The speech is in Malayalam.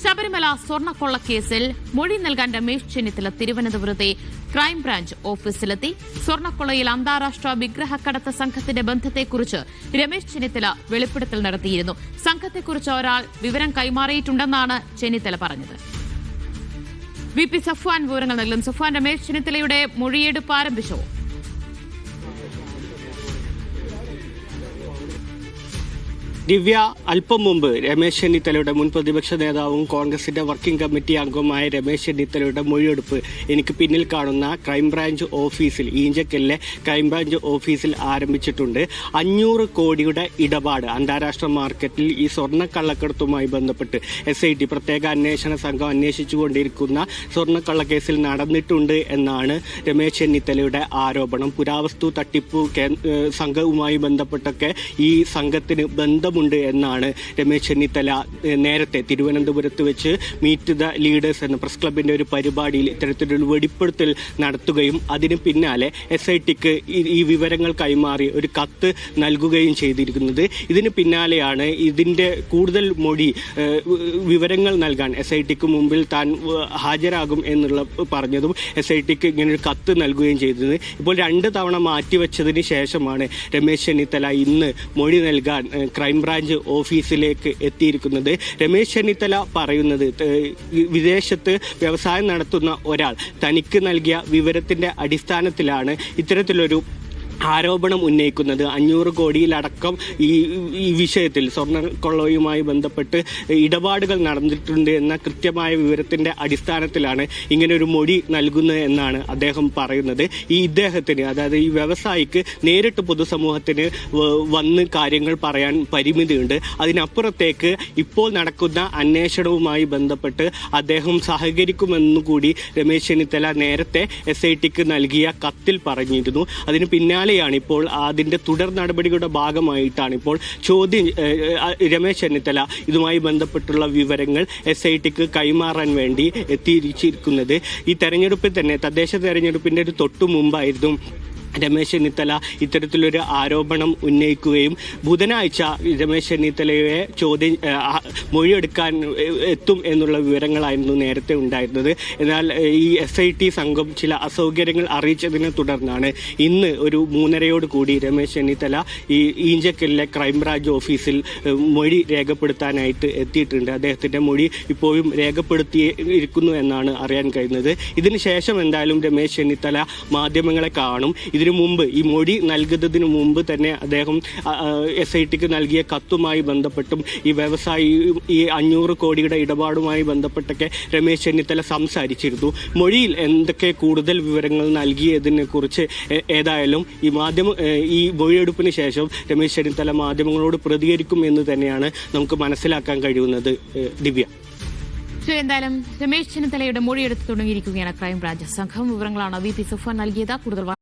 ശബരിമല സ്വർണ്ണക്കൊള്ളക്കേസിൽ മൊഴി നൽകാൻ രമേശ് ചെന്നിത്തല തിരുവനന്തപുരത്തെ ക്രൈംബ്രാഞ്ച് ഓഫീസിലെത്തി. സ്വർണ്ണക്കൊള്ളയിൽ അന്താരാഷ്ട്ര വിഗ്രഹക്കടത്ത് സംഘത്തിന്റെ ബന്ധത്തെക്കുറിച്ച് രമേശ് ചെന്നിത്തല വെളിപ്പെടുത്തൽ നടത്തിയിരുന്നു. സംഘത്തെക്കുറിച്ച് ഒരാൾ വിവരം കൈമാറിയിട്ടുണ്ടെന്നാണ് ചെന്നിത്തല പറഞ്ഞത്. VP സഫ്വാൻ വിവരങ്ങൾ നൽകും. സഫ്വാൻ, രമേശ് ചെന്നിത്തലയുടെ മൊഴിയെടുപ്പ് ആരംഭിച്ചോ? ദിവ്യ, അല്പം മുമ്പ് രമേശ് ചെന്നിത്തലയുടെ മുൻ പ്രതിപക്ഷ നേതാവും കോൺഗ്രസിന്റെ വർക്കിംഗ് കമ്മിറ്റി അംഗവുമായ രമേശ് ചെന്നിത്തലയുടെ മൊഴിയെടുപ്പ് എനിക്ക് പിന്നിൽ കാണുന്ന ക്രൈംബ്രാഞ്ച് ഓഫീസിൽ, ഈഞ്ചക്കലിലെ ക്രൈംബ്രാഞ്ച് ഓഫീസിൽ ആരംഭിച്ചിട്ടുണ്ട്. 500 കോടിയുടെ ഇടപാട് അന്താരാഷ്ട്ര മാർക്കറ്റിൽ ഈ സ്വർണ്ണക്കള്ളക്കടത്തുമായി ബന്ധപ്പെട്ട് SIT പ്രത്യേക അന്വേഷണ സംഘം അന്വേഷിച്ചുകൊണ്ടിരിക്കുന്ന സ്വർണ്ണക്കള്ളക്കേസിൽ നടന്നിട്ടുണ്ട് എന്നാണ് രമേശ് ചെന്നിത്തലയുടെ ആരോപണം. പുരാവസ്തു തട്ടിപ്പ് സംഘവുമായി ബന്ധപ്പെട്ടൊക്കെ ഈ സംഘത്തിന് ബന്ധമുണ്ട് എന്നാണ് രമേശ് ചെന്നിത്തല നേരത്തെ തിരുവനന്തപുരത്ത് വെച്ച് മീറ്റ് ദ ലീഡേഴ്സ് എന്ന പ്രസ് ക്ലബിന്റെ ഒരു പരിപാടിയിൽ ഇത്തരത്തിലൊരു വെളിപ്പെടുത്തൽ നടത്തുകയും അതിന് പിന്നാലെ SITക്ക് ഈ വിവരങ്ങൾ കൈമാറി ഒരു കത്ത് നൽകുകയും ചെയ്തിരിക്കുന്നത്. ഇതിന് പിന്നാലെയാണ് ഇതിന്റെ കൂടുതൽ വിവരങ്ങൾ നൽകാൻ SITക്ക് മുമ്പിൽ താൻ ഹാജരാകും എന്നുള്ള പറഞ്ഞതും SITക്ക് ഇങ്ങനൊരു കത്ത് നൽകുകയും ചെയ്തത്. ഇപ്പോൾ 2 തവണ മാറ്റിവെച്ചതിന് ശേഷമാണ് രമേശ് ചെന്നിത്തല ഇന്ന് മൊഴി നൽകാൻ ക്രൈംബ്രാഞ്ച് ഓഫീസിലേക്ക് എത്തിയിരിക്കുന്നത്. രമേശ് ചെന്നിത്തല പറയുന്നത്, വിദേശത്ത് വ്യവസായം നടത്തുന്ന ഒരാൾ തനിക്ക് നൽകിയ വിവരത്തിന്റെ അടിസ്ഥാനത്തിലാണ് ഇത്തരത്തിലൊരു ആരോപണം ഉന്നയിക്കുന്നത്. 500 കോടിയിലടക്കം ഈ വിഷയത്തിൽ സ്വർണ്ണക്കൊള്ളയുമായി ബന്ധപ്പെട്ട് ഇടപാടുകൾ നടന്നിട്ടുണ്ട് എന്ന കൃത്യമായ വിവരത്തിന്റെ അടിസ്ഥാനത്തിലാണ് ഇങ്ങനെ ഒരു മൊഴി നൽകുന്നത് എന്നാണ് അദ്ദേഹം പറയുന്നത്. ഇദ്ദേഹത്തിന്, അതായത് ഈ വ്യവസായിക്ക് നേരിട്ട് പൊതുസമൂഹത്തിന് വന്ന് കാര്യങ്ങൾ പറയാൻ പരിമിതിയുണ്ട്. അതിനപ്പുറത്തേക്ക് ഇപ്പോൾ നടക്കുന്ന അന്വേഷണവുമായി ബന്ധപ്പെട്ട് അദ്ദേഹം സഹകരിക്കുമെന്നുകൂടി രമേശ് ചെന്നിത്തല നേരത്തെ SITക്ക് നൽകിയ കത്തിൽ പറഞ്ഞിരുന്നു. അതിന് പിന്നാലെ ഇപ്പോൾ അതിന്റെ തുടർ നടപടികളുടെ ഭാഗമായിട്ടാണ് ഇപ്പോൾ രമേശ് ചെന്നിത്തല ഇതുമായി ബന്ധപ്പെട്ടുള്ള വിവരങ്ങൾ SITക്ക് കൈമാറാൻ വേണ്ടി എത്തിയിരിക്കുന്നത്. ഈ തെരഞ്ഞെടുപ്പിൽ തന്നെ, തദ്ദേശ തെരഞ്ഞെടുപ്പിന്റെ ഒരു തൊട്ടു മുമ്പായിരുന്നു രമേശ് ചെന്നിത്തല ഇത്തരത്തിലൊരു ആരോപണം ഉന്നയിക്കുകയും ബുധനാഴ്ച രമേശ് ചെന്നിത്തലയെ മൊഴിയെടുക്കാൻ എത്തും എന്നുള്ള വിവരങ്ങളായിരുന്നു നേരത്തെ ഉണ്ടായിരുന്നത്. എന്നാൽ ഈ SIT സംഘം ചില അസൗകര്യങ്ങൾ അറിയിച്ചതിനെ തുടർന്നാണ് ഇന്ന് ഒരു 3:30 കൂടി രമേശ് ചെന്നിത്തല ഈ ഈഞ്ചക്കലിലെ ക്രൈംബ്രാഞ്ച് ഓഫീസിൽ മൊഴി രേഖപ്പെടുത്താനായിട്ട് എത്തിയിട്ടുണ്ട്. അദ്ദേഹത്തിന്റെ മൊഴി ഇപ്പോഴും രേഖപ്പെടുത്തിയിരിക്കുന്നു എന്നാണ് അറിയാൻ കഴിയുന്നത്. ഇതിനുശേഷം എന്തായാലും രമേശ് ചെന്നിത്തല മാധ്യമങ്ങളെ കാണും. ഇതിനു മുമ്പ്, ഈ മൊഴി നൽകുന്നതിന് മുമ്പ് തന്നെ അദ്ദേഹം SITക്ക് നൽകിയ കത്തുമായി ബന്ധപ്പെട്ടും ഈ വ്യവസായി ഈ 500 കോടിയുടെ ഇടപാടുമായി ബന്ധപ്പെട്ടൊക്കെ രമേശ് ചെന്നിത്തല സംസാരിച്ചിരുന്നു. മൊഴിയിൽ എന്തൊക്കെ കൂടുതൽ വിവരങ്ങൾ നൽകിയതിനെ കുറിച്ച് ഏതായാലും ഈ മൊഴിയെടുപ്പിന് ശേഷം രമേശ് ചെന്നിത്തല മാധ്യമങ്ങളോട് പ്രതികരിക്കും എന്ന് തന്നെയാണ് നമുക്ക് മനസ്സിലാക്കാൻ കഴിയുന്നത്. ദിവ്യ, എന്തായാലും രമേശ് ചെന്നിത്തലയുടെ മൊഴിയെടുത്ത് തുടങ്ങിയിരിക്കുകയാണ് ക്രൈംബ്രാഞ്ച് സംഘം. വിവരങ്ങളാണ് VP സഫ്വാൻ നൽകിയത്. കൂടുതൽ